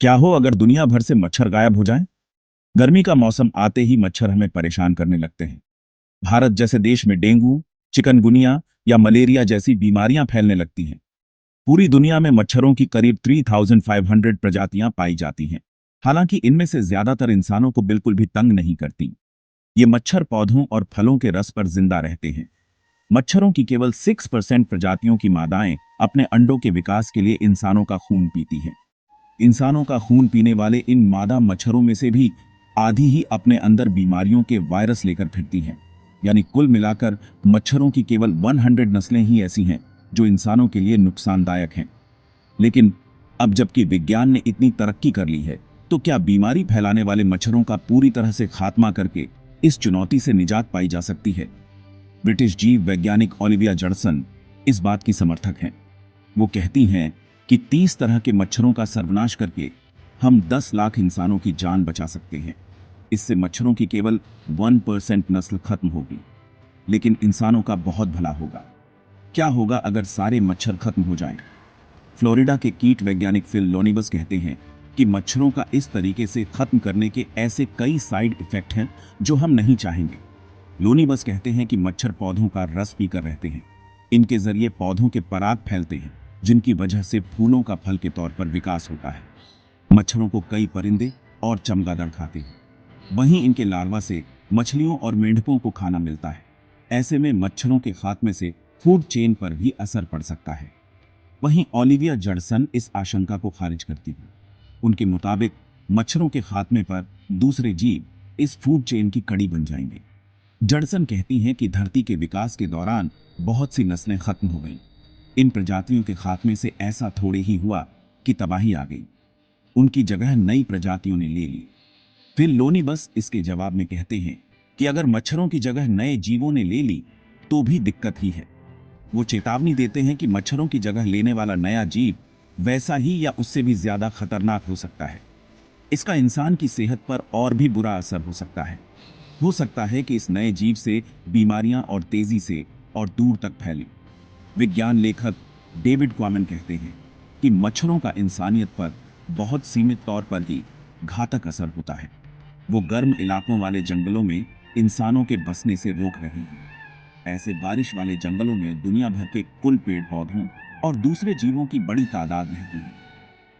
क्या हो अगर दुनिया भर से मच्छर गायब हो जाएं? गर्मी का मौसम आते ही मच्छर हमें परेशान करने लगते हैं। भारत जैसे देश में डेंगू, चिकनगुनिया या मलेरिया जैसी बीमारियां फैलने लगती हैं। पूरी दुनिया में मच्छरों की करीब 3,500 प्रजातियां पाई जाती हैं। हालांकि इनमें से ज्यादातर इंसानों को बिल्कुल भी तंग नहीं करती। ये मच्छर पौधों और फलों के रस पर जिंदा रहते हैं। मच्छरों की केवल 6% प्रजातियों की मादाएं अपने अंडों के विकास के लिए इंसानों का खून पीती हैं। इंसानों का खून पीने वाले इन मादा मच्छरों में से भी आधी ही अपने अंदर बीमारियों के वायरस लेकर फिरती हैं। यानी कुल मिलाकर मच्छरों की केवल 100 नस्लें ही ऐसी हैं जो इंसानों के लिए नुकसानदायक हैं। लेकिन अब जबकि विज्ञान ने इतनी तरक्की कर ली है, तो क्या बीमारी फैलाने वाले मच्छरों का पूरी तरह से खात्मा करके इस चुनौती से निजात पाई जा सकती है? ब्रिटिश जीव वैज्ञानिक ओलिविया जॉनसन इस बात की समर्थक हैं। वो कहती हैं कि 30 तरह के मच्छरों का सर्वनाश करके हम 10 लाख इंसानों की जान बचा सकते हैं। इससे मच्छरों की केवल 1% नस्ल खत्म होगी, लेकिन इंसानों का बहुत भला होगा। क्या होगा अगर सारे मच्छर खत्म हो जाएं? फ्लोरिडा के कीट वैज्ञानिक फिल लोनिबस कहते हैं कि मच्छरों का इस तरीके से खत्म करने के ऐसे कई साइड इफेक्ट हैं जो हम नहीं चाहेंगे। लोनिबस कहते हैं कि मच्छर पौधों का रस पीकर रहते हैं। इनके जरिए पौधों के पराग फैलते हैं, जिनकी वजह से फूलों का फल के तौर पर विकास होता है। मच्छरों को कई परिंदे और चमगादड़ खाते हैं। वहीं इनके लार्वा से मछलियों और मेंढकों को खाना मिलता है। ऐसे में मच्छरों के खात्मे से फूड चेन पर भी असर पड़ सकता है। वहीं ओलिविया जॉनसन इस आशंका को खारिज करती है। उनके मुताबिक मच्छरों के खात्मे पर दूसरे जीव इस फूड चेन की कड़ी बन जाएंगे। जॉनसन कहती हैं कि धरती के विकास के दौरान बहुत सी नस्लें खत्म हो गईं। इन प्रजातियों के खात्मे से ऐसा थोड़े ही हुआ कि तबाही आ गई। उनकी जगह नई प्रजातियों ने ले ली। फिर लोनी बस इसके जवाब में कहते हैं कि अगर मच्छरों की जगह नए जीवों ने ले ली तो भी दिक्कत ही है। वो चेतावनी देते हैं कि मच्छरों की जगह लेने वाला नया जीव वैसा ही या उससे भी ज्यादा खतरनाक हो सकता है। इसका इंसान की सेहत पर और भी बुरा असर हो सकता है। हो सकता है कि इस नए जीव से बीमारियां और तेजी से और दूर तक फैलें। विज्ञान लेखक डेविड क्वामन कहते हैं कि मच्छरों का इंसानियत पर बहुत सीमित तौर पर ही घातक असर होता है। वो गर्म इलाकों वाले जंगलों में इंसानों के बसने से रोक रहे हैं। ऐसे बारिश वाले जंगलों में दुनिया भर के कुल पेड़ पौधों और दूसरे जीवों की बड़ी तादाद रहती है।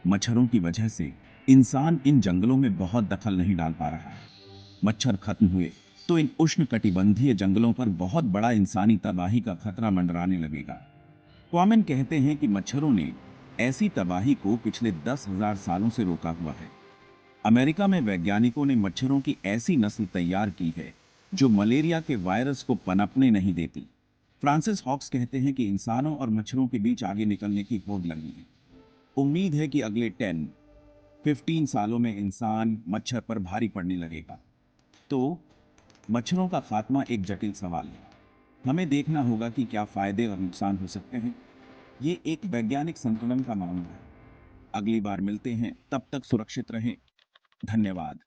मच्छरों की वजह से इंसान इन जंगलों में बहुत दखल नहीं डाल पा रहा है। मच्छर खत्म हुए तो इन उष्णकटिबंधीय जंगलों पर बहुत बड़ा इंसानी तबाही का खतरा मंडराने लगेगा। क्वामेन कहते हैं कि मच्छरों ने ऐसी तबाही को पिछले 10,000 सालों से रोका हुआ है। अमेरिका में वैज्ञानिकों ने मच्छरों की ऐसी नस्ल तैयार की है जो मलेरिया के वायरस को पनपने नहीं देती। फ्रांसिस हॉक्स कहते हैं कि इंसानों और मच्छरों के बीच आगे निकलने की होड़ लगी है। उम्मीद है कि अगले 10-15 सालों में इंसान मच्छर पर भारी पड़ने लगेगा। तो मच्छरों का खात्मा एक जटिल सवाल है। हमें देखना होगा कि क्या फायदे और नुकसान हो सकते हैं। ये एक वैज्ञानिक संतुलन का मामला है। अगली बार मिलते हैं, तब तक सुरक्षित रहें। धन्यवाद।